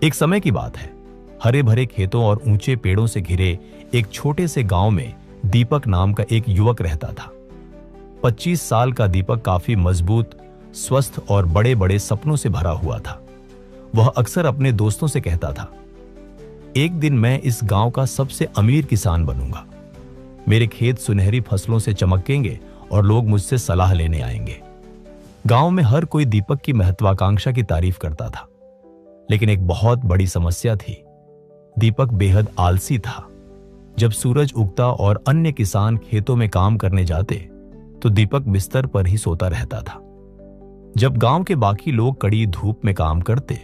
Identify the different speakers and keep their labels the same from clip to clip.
Speaker 1: एक समय की बात है। हरे भरे खेतों और ऊंचे पेड़ों से घिरे एक छोटे से गांव में दीपक नाम का एक युवक रहता था। 25 साल का दीपक काफी मजबूत, स्वस्थ और बड़े बड़े सपनों से भरा हुआ था। वह अक्सर अपने दोस्तों से कहता था, एक दिन मैं इस गांव का सबसे अमीर किसान बनूंगा। मेरे खेत सुनहरी फसलों से चमकेंगे और लोग मुझसे सलाह लेने आएंगे। गांव में हर कोई दीपक की महत्वाकांक्षा की तारीफ करता था, लेकिन एक बहुत बड़ी समस्या थी। दीपक बेहद आलसी था। जब सूरज उगता और अन्य किसान खेतों में काम करने जाते, तो दीपक बिस्तर पर ही सोता रहता था। जब गांव के बाकी लोग कड़ी धूप में काम करते,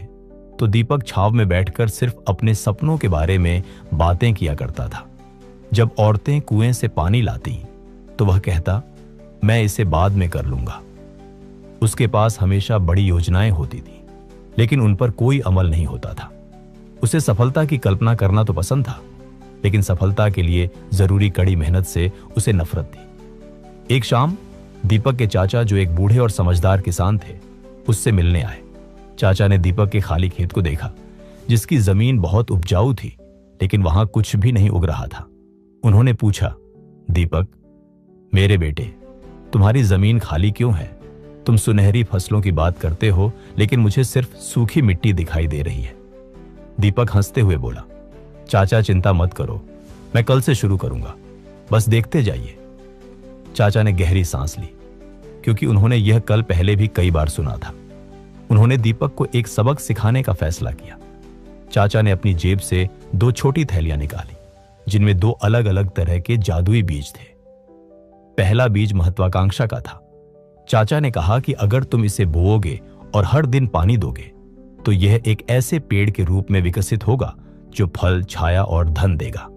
Speaker 1: तो दीपक छांव में बैठकर सिर्फ अपने सपनों के बारे में बातें किया करता था। जब औरतें कुएं से पानी लाती, तो वह कहता, मैं इसे बाद में कर लूंगा। उसके पास हमेशा बड़ी योजनाएं होती थी, लेकिन उन पर कोई अमल नहीं होता था। उसे सफलता की कल्पना करना तो पसंद था, लेकिन सफलता के लिए जरूरी कड़ी मेहनत से उसे नफरत थी। एक शाम दीपक के चाचा, जो एक बूढ़े और समझदार किसान थे, उससे मिलने आए। चाचा ने दीपक के खाली खेत को देखा, जिसकी जमीन बहुत उपजाऊ थी, लेकिन वहां कुछ भी नहीं उग रहा था। उन्होंने पूछा, दीपक, मेरे बेटे, तुम्हारी जमीन खाली क्यों है? तुम सुनहरी फसलों की बात करते हो, लेकिन मुझे सिर्फ सूखी मिट्टी दिखाई दे रही है। दीपक हंसते हुए बोला, चाचा चिंता मत करो, मैं कल से शुरू करूंगा, बस देखते जाइए। चाचा ने गहरी सांस ली, क्योंकि उन्होंने यह कल पहले भी कई बार सुना था। उन्होंने दीपक को एक सबक सिखाने का फैसला किया। चाचा ने अपनी जेब से 2 छोटी थैलियां निकाली, जिनमें 2 अलग अलग तरह के जादुई बीज थे। पहला बीज महत्वाकांक्षा का था। चाचा ने कहा कि अगर तुम इसे बोओगे और हर दिन पानी दोगे, तो यह एक ऐसे पेड़ के रूप में विकसित होगा जो फल, छाया और धन देगा।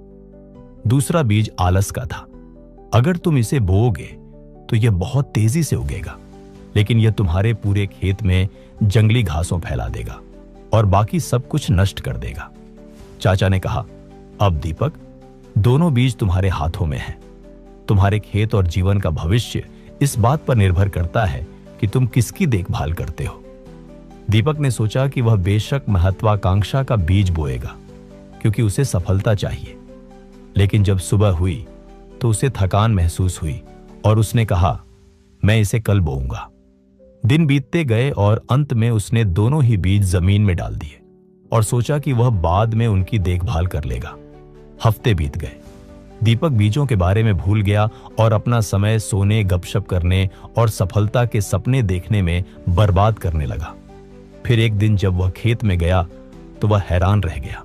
Speaker 1: दूसरा बीज आलस का था। अगर तुम इसे बोओगे तो यह बहुत तेजी से उगेगा, लेकिन यह तुम्हारे पूरे खेत में जंगली घासों फैला देगा और बाकी सब कुछ नष्ट कर देगा। चाचा ने कहा, अब दीपक, दोनों बीज तुम्हारे हाथों में हैं। तुम्हारे खेत और जीवन का भविष्य इस बात पर निर्भर करता है कि तुम किसकी देखभाल करते हो। दीपक ने सोचा कि वह बेशक महत्वाकांक्षा का बीज बोएगा, क्योंकि उसे सफलता चाहिए। लेकिन जब सुबह हुई तो उसे थकान महसूस हुई और उसने कहा, मैं इसे कल बोऊंगा। दिन बीतते गए और अंत में उसने दोनों ही बीज जमीन में डाल दिए और सोचा कि वह बाद में उनकी देखभाल कर लेगा। हफ्ते बीत गए। दीपक बीजों के बारे में भूल गया और अपना समय सोने, गपशप करने और सफलता के सपने देखने में बर्बाद करने लगा। फिर एक दिन जब वह खेत में गया तो वह हैरान रह गया।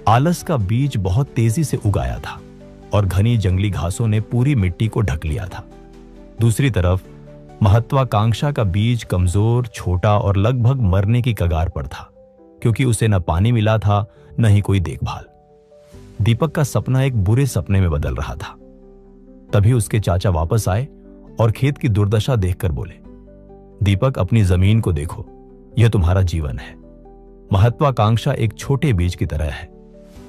Speaker 1: आलस का बीज बहुत तेजी से उगाया था और घनी जंगली घासों ने पूरी मिट्टी को ढक लिया था। दूसरी तरफ महत्वाकांक्षा का बीज कमजोर, छोटा और लगभग मरने की कगार पर था, क्योंकि उसे न पानी मिला था, न ही कोई देखभाल। दीपक का सपना एक बुरे सपने में बदल रहा था। तभी उसके चाचा वापस आए और खेत की दुर्दशा देखकर बोले, दीपक, अपनी जमीन को देखो, यह तुम्हारा जीवन है। महत्वाकांक्षा एक छोटे बीज की तरह है,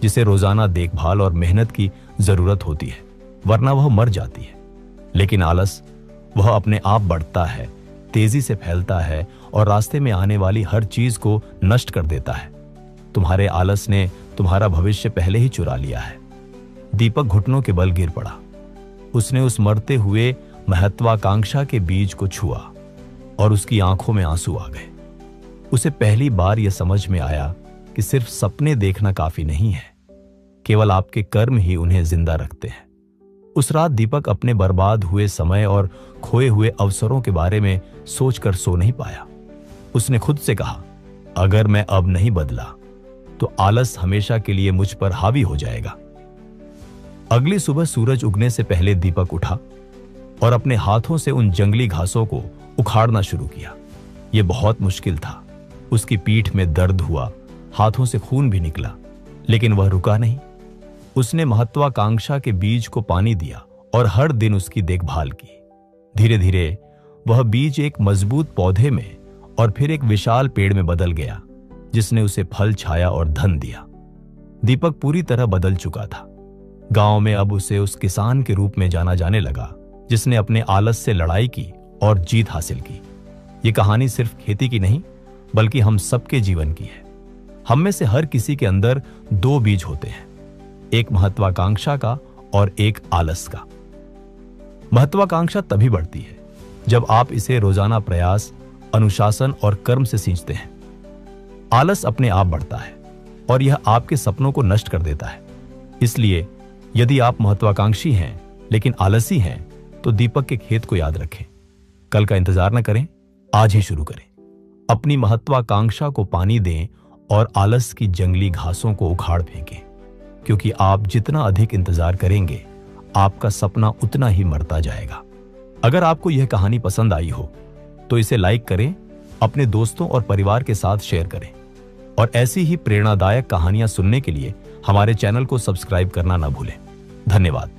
Speaker 1: जिसे रोजाना देखभाल और मेहनत की जरूरत होती है, वरना वह मर जाती है। लेकिन आलस, वह अपने आप बढ़ता है, तेजी से फैलता है और रास्ते में आने वाली हर चीज को नष्ट कर देता है। तुम्हारे आलस ने तुम्हारा भविष्य पहले ही चुरा लिया है। दीपक घुटनों के बल गिर पड़ा। उसने उस मरते हुए महत्वाकांक्षा के बीज को छुआ और उसकी आंखों में आंसू आ गए। उसे पहली बार यह समझ में आया कि सिर्फ सपने देखना काफी नहीं है, केवल आपके कर्म ही उन्हें जिंदा रखते हैं। उस रात दीपक अपने बर्बाद हुए समय और खोए हुए अवसरों के बारे में सोचकर सो नहीं पाया। उसने खुद से कहा, अगर मैं अब नहीं बदला तो आलस हमेशा के लिए मुझ पर हावी हो जाएगा। अगली सुबह सूरज उगने से पहले दीपक उठा और अपने हाथों से उन जंगली घासों को उखाड़ना शुरू किया। यह बहुत मुश्किल था। उसकी पीठ में दर्द हुआ, हाथों से खून भी निकला, लेकिन वह रुका नहीं। उसने महत्वाकांक्षा के बीज को पानी दिया और हर दिन उसकी देखभाल की। धीरे धीरे वह बीज एक मजबूत पौधे में और फिर एक विशाल पेड़ में बदल गया, जिसने उसे फल, छाया और धन दिया। दीपक पूरी तरह बदल चुका था। गांव में अब उसे उस किसान के रूप में जाना जाने लगा, जिसने अपने आलस से लड़ाई की और जीत हासिल की। यह कहानी सिर्फ खेती की नहीं, बल्कि हम सबके जीवन की है। हम में से हर किसी के अंदर दो बीज होते हैं, एक महत्वाकांक्षा का और एक आलस का। महत्वाकांक्षा तभी बढ़ती है जब आप इसे रोजाना प्रयास, अनुशासन और कर्म से सींचते हैं। आलस अपने आप बढ़ता है और यह आपके सपनों को नष्ट कर देता है। इसलिए यदि आप महत्वाकांक्षी हैं लेकिन आलसी हैं तो दीपक के खेत को याद रखें। कल का इंतजार न करें, आज ही शुरू करें। अपनी महत्वाकांक्षा को पानी दें और आलस की जंगली घासों को उखाड़ फेंकें, क्योंकि आप जितना अधिक इंतजार करेंगे आपका सपना उतना ही मरता जाएगा। अगर आपको यह कहानी पसंद आई हो तो इसे लाइक करें, अपने दोस्तों और परिवार के साथ शेयर करें और ऐसी ही प्रेरणादायक कहानियां सुनने के लिए हमारे चैनल को सब्सक्राइब करना न भूलें। धन्यवाद।